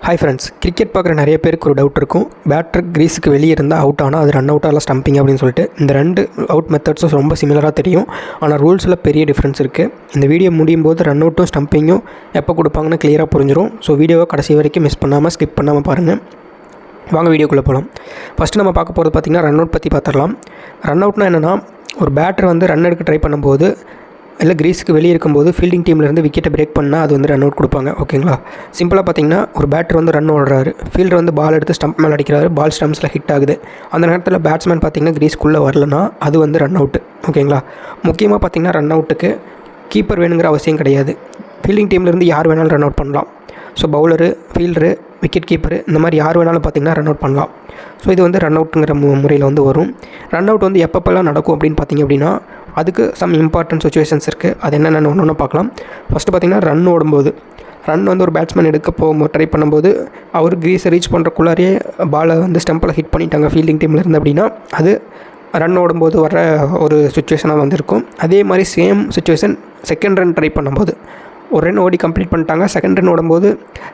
Hi friends, cricket பார்க்குற நிறைய பேருக்கு ஒரு டவுட் இருக்கும். பேட்டர் கிரீஸுக்கு வெளியே இருந்தால் அவுட் ஆனால் அது ரன் அவுட்டாக இல்லை ஸ்டம்பிங் அப்படின்னு சொல்லிட்டு. இந்த ரெண்டு அவுட் மெத்தட்ஸும் ரொம்ப சிமிலராக தெரியும். ஆனால் ரூல்ஸில் பெரிய டிஃப்ரென்ஸ் இருக்குது. இந்த வீடியோ முடியும் போது ரன் அவுட்டும் ஸ்டம்பிங்கும் எப்போ கொடுப்பாங்கன்னு கிளியராக புரிஞ்சிடும். ஸோ வீடியோவை கடைசி வரைக்கும் மிஸ் பண்ணாமல் ஸ்கிப் பண்ணாமல் பாருங்கள். வாங்க வீடியோக்குள்ளே போகலாம். ஃபஸ்ட்டு நம்ம பார்க்க போகிறது பார்த்திங்கன்னா ரன் அவுட் பற்றி பார்த்துடலாம். ரன் அவுட்னா என்னென்னா, ஒரு பேட்டர் வந்து ரன் எடுக்க ட்ரை பண்ணும்போது இல்லை கிரீஸுக்கு வெளியே இருக்கும்போது ஃபீல்டிங் டீம்லேருந்து விக்கெட்டை பிரேக் பண்ணால் அது வந்து ரன் அவுட் கொடுப்பாங்க. ஓகேங்களா? சிம்பிளாக பார்த்தீங்கன்னா, ஒரு பேட்டர் வந்து ரன் ஓடுறாரு, ஃபீல்டர் வந்து பால் எடுத்து ஸ்டம்ப் மேலே அடிக்கிறாரு, பால் ஸ்டம்ப்ஸில் ஹிட் ஆகுது. அந்த நேரத்தில் பேட்ஸ்மேன் பார்த்திங்கன்னா கிரீஸ்க்குள்ளே வரலன்னா அது வந்து ரன் அவுட்டு. ஓகேங்களா? முக்கியமாக பார்த்திங்கன்னா ரன் அவுட்டுக்கு கீப்பர் வேணுங்கிற அவசியம் கிடையாது. ஃபீல்டிங் டீம்லேருந்து யார் வேணாலும் ரன் அவுட் பண்ணலாம். So bowler, fielder, wicket keeper இந்த மாதிரி யார் வேணாலும் பார்த்திங்கன்னா ரன் அவுட் பண்ணலாம். ஸோ இது வந்து ரன் அவுட்டுங்கிற முறையில் வந்து வரும். ரன் அவுட் வந்து எப்பப்பெல்லாம் நடக்கும் அப்படின்னு பார்த்திங்க அப்படின்னா, அதுக்கு சம் இம்பார்ட்டன்ட் சுச்சுவேஷன்ஸ் இருக்குது. அது என்னென்னு ஒன்று பார்க்கலாம். ஃபஸ்ட்டு பார்த்திங்கன்னா ரன் ஓடும்போது, ரன் வந்து ஒரு பேட்ஸ்மேன் எடுக்க ட்ரை பண்ணும்போது அவர் கிரீஸை ரீச் பண்ணுறக்குள்ளாரியே பாலை வந்து ஸ்டம்பில் ஹிட் பண்ணிட்டாங்க ஃபீல்டிங் டீம்லேருந்து அப்படின்னா அது ரன் ஓடும்போது வர ஒரு சுச்சுவேஷனாக வந்து இருக்கும். அதே மாதிரி same situation second run try பண்ணும்போது, ஒரு ரன் ஓடி கம்ப்ளீட் பண்ணிட்டாங்க, செகண்ட் ரன் ஓடும்போது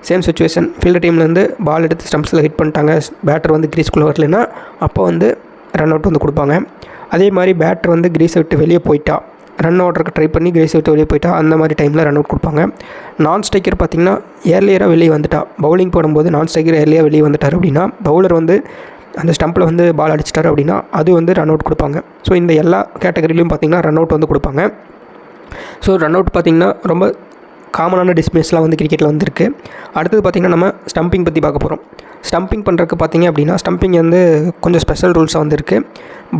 சேம் சுச்சுவேஷன், ஃபீல்டர் டீம்லேருந்து பால் எடுத்து ஸ்டம்ப்ஸில் ஹிட் பண்ணிட்டாங்க, பேட்டர் வந்து கிரீஸ்குள்ளே வரலைன்னா அப்போ வந்து ரன் அவுட் வந்து கொடுப்பாங்க. அதே மாதிரி பேட்டர் வந்து கிரீஸை விட்டு வெளியே போயிட்டா, ரன் ஓடுறதுக்கு ட்ரை பண்ணி கிரீஸை விட்டு வெளியே போயிட்டா அந்த மாதிரி டைமில் ரன் அவுட் கொடுப்பாங்க. நான் ஸ்ட்ரைக்கர் பார்த்திங்கன்னா ஏர்லியராக வெளியே வந்துட்டா, பவுலிங் போடும்போது நான் ஸ்ட்ரைக்கர் ஏர்லியாக வெளியே வந்துட்டார் அப்படின்னா, பவுலர் வந்து அந்த ஸ்டம்பில் வந்து பால் அடிச்சிட்டார் அப்படின்னா அது வந்து ரன் அவுட் கொடுப்பாங்க. ஸோ இந்த எல்லா கேட்டகரியிலையும் பார்த்திங்கன்னா ரன் அவுட் வந்து கொடுப்பாங்க. ஸோ ரன் அவுட் பார்த்திங்கன்னா ரொம்ப காமனான டிஸ்பிளேஸ்லாம் வந்து கிரிக்கெட்டில் வந்துருக்கு. அடுத்தது பார்த்திங்கன்னா நம்ம ஸ்டம்பிங் பற்றி பார்க்க போகிறோம். ஸ்டம்பிங் பண்ணுறதுக்கு பார்த்திங்க அப்படின்னா, ஸ்டம்பிங் வந்து கொஞ்சம் ஸ்பெஷல் ரூல்ஸாக வந்துருக்கு.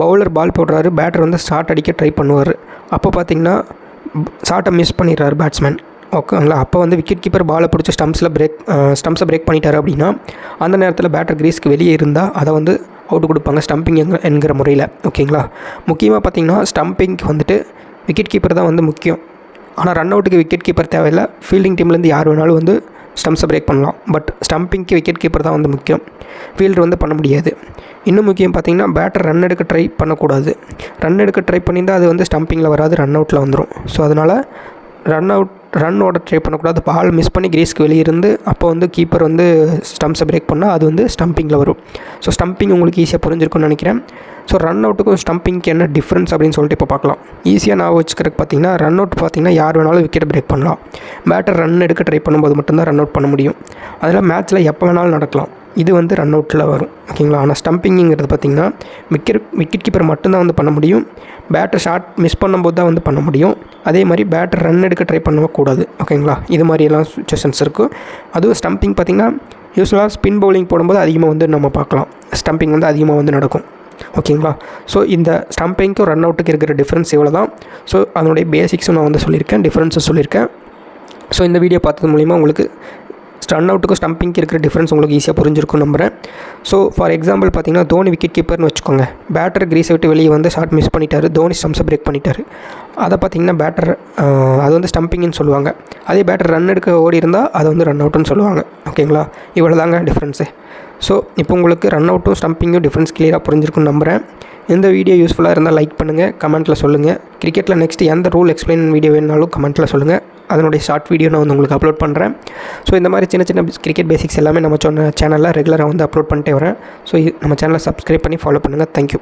பவுலர் பால் போடுறாரு, பேட்டர் வந்து ஷாட் அடிக்க ட்ரை பண்ணுவார். அப்போ பார்த்திங்கன்னா ஷாட்டை மிஸ் பண்ணிடுறாரு பேட்ஸ்மேன். ஓகேங்களா? அப்போ வந்து விக்கெட் கீப்பர் பாலை பிடிச்சி ஸ்டம்ப்ஸை பிரேக் பண்ணிட்டார் அப்படின்னா அந்த நேரத்தில் பேட்டர் கிரீஸ்க்கு வெளியே இருந்தால் அதை வந்து அவுட் கொடுப்பாங்க ஸ்டம்பிங் என்கிற முறையில். ஓகேங்களா? முக்கியமாக பார்த்திங்கன்னா ஸ்டம்பிங்க்கு வந்துட்டு விக்கெட் கீப்பர் தான் வந்து முக்கியம். ஆனால் ரன் அவுட்டுக்கு விக்கெட் கீப்பர் தேவையில்லை. ஃபீல்டிங் டீம்லேருந்து யார் வேணாலும் வந்து ஸ்டம்ப்ஸை பிரேக் பண்ணலாம். பட் ஸ்டம்பிங்க்கு விக்கெட் கீப்பர் தான் வந்து முக்கியம், ஃபீல்டர் வந்து பண்ண முடியாது. இன்னும் முக்கியம் பார்த்திங்கன்னா, பேட்டர் ரன் எடுக்க ட்ரை பண்ணக்கூடாது. ரன் எடுக்க ட்ரை பண்ணியிருந்தால் அது வந்து ஸ்டம்பிங்கில் வராது, ரன் அவுட்டில் வந்துடும். ஸோ அதனால் ரன் ஓட ட்ரை பண்ணக்கூடாது. பால் மிஸ் பண்ணி கிரீஸ்க்கு வெளியே இருந்து அப்போ வந்து கீப்பர் வந்து ஸ்டம்ப்ஸை பிரேக் பண்ணால் அது வந்து ஸ்டம்பிங்கில் வரும். ஸோ ஸ்டம்பிங் உங்களுக்கு ஈஸியாக புரிஞ்சிருக்கும்னு நினைக்கிறேன். ஸோ ரன் அவுட்டுக்கும் ஸ்டம்பிங்க்கு என்ன டிஃப்ரென்ஸ் அப்படின்னு சொல்லிட்டு இப்போ பார்க்கலாம். ஈஸியாக நான் வச்சுக்கிறதுக்கு பார்த்திங்கன்னா, ரன் அவுட் பார்த்திங்கன்னா யார் வேணாலும் விக்கெட் பிரேக் பண்ணலாம். பேட்டர் ரன் எடுக்க ட்ரை பண்ணும்போது மட்டும்தான் ரன் அவுட் பண்ண முடியும். அதில் மேட்ச்சில் எப்போ வேணாலும் நடக்கலாம். இது வந்து ரன் அவுட்டில் வரும். ஓகேங்களா? ஆனால் ஸ்டம்பிங்கிறது பார்த்திங்கன்னா விக்கெட் கீப்பர் மட்டும்தான் வந்து பண்ண முடியும். பேட்டர் ஷாட் மிஸ் பண்ணும்போது தான் வந்து பண்ண முடியும். அதே மாதிரி பேட்டர் ரன் எடுக்க ட்ரை பண்ணக்கூடாது. ஓகேங்களா? இது மாதிரியெல்லாம் சுச்சுவேஷன்ஸ் இருக்கும். அதுவும் ஸ்டம்பிங் பார்த்திங்கன்னா யூஸ்வலாக ஸ்பின் பவுலிங் போடும்போது அதிகமாக வந்து நம்ம பார்க்கலாம். ஸ்டம்பிங் வந்து அதிகமாக வந்து நடக்கும். ஓகேங்களா? ஸோ இந்த ஸ்டம்பிங்க்கும் ரன் அவுட்டுக்கு இருக்கிற டிஃப்ரென்ஸ் இவ்வளோ தான். ஸோ அதனுடைய பேசிக்ஸும் நான் வந்து சொல்லியிருக்கேன், டிஃப்ரென்ஸும் சொல்லியிருக்கேன். ஸோ இந்த வீடியோ பார்த்தது மூலிமா உங்களுக்கு ரன் அவுட்டுக்கும் ஸ்டம்பிங்க்கு இருக்கிற டிஃப்ரென்ஸ் உங்களுக்கு ஈஸியாக புரிஞ்சிருக்கும் நம்புகிறேன். ஸோ ஃபார் எக்ஸாம்பிள் பார்த்திங்கன்னா, தோனி விக்கெட் கீப்பர்னு வச்சுக்கோங்க. பேட்டர் கிரீஸை விட்டு வெளியே வந்து ஷாட் மிஸ் பண்ணிட்டார், தோனி ஸ்டம்ப்ஸை பிரேக் பண்ணிட்டார். அதை பார்த்திங்கன்னா பேட்டர் அது வந்து ஸ்டம்பிங்னு சொல்லுவாங்க. அதே பேட்டர் ரன் எடுக்க ஓடி இருந்தால் அதை வந்து ரன் அவுட்டுன்னு சொல்லுவாங்க. ஓகேங்களா? இவ்வளோ தாங்க டிஃப்ரென்ஸு. ஸோ இப்போ உங்களுக்கு ரன் அவுட்டும் ஸ்டம்பிங்கும் டிஃப்ரென்ஸ் கிளியராக புரிஞ்சிருக்குன்னு நம்புகிறேன். இந்த வீடியோ யூஸ்ஃபுல்லாக இருந்தால் லைக் பண்ணுங்கள், கமெண்ட்டில் சொல்லுங்கள். கிரிக்கெட்டில் நெக்ஸ்ட் எந்த ரூல் எக்ஸ்பிளைன் வீடியோ வேணுனாலும் கமெண்ட்டில் சொல்லுங்கள். அதனுடைய ஷார்ட் வீடியோ நான் வந்து உங்களுக்கு அப்லோட் பண்ணுறேன். ஸோ இந்த மாதிரி சின்ன சின்ன கிரிக்கெட் பேசிக்ஸ் எல்லாமே நம்ம சேனலில் ரெகுலராக வந்து அப்லோட் பண்ணிட்டே வரேன். ஸோ நம்ம சேனலை சப்ஸ்கிரைப் பண்ணி ஃபாலோ பண்ணுங்கள். தேங்க்யூ.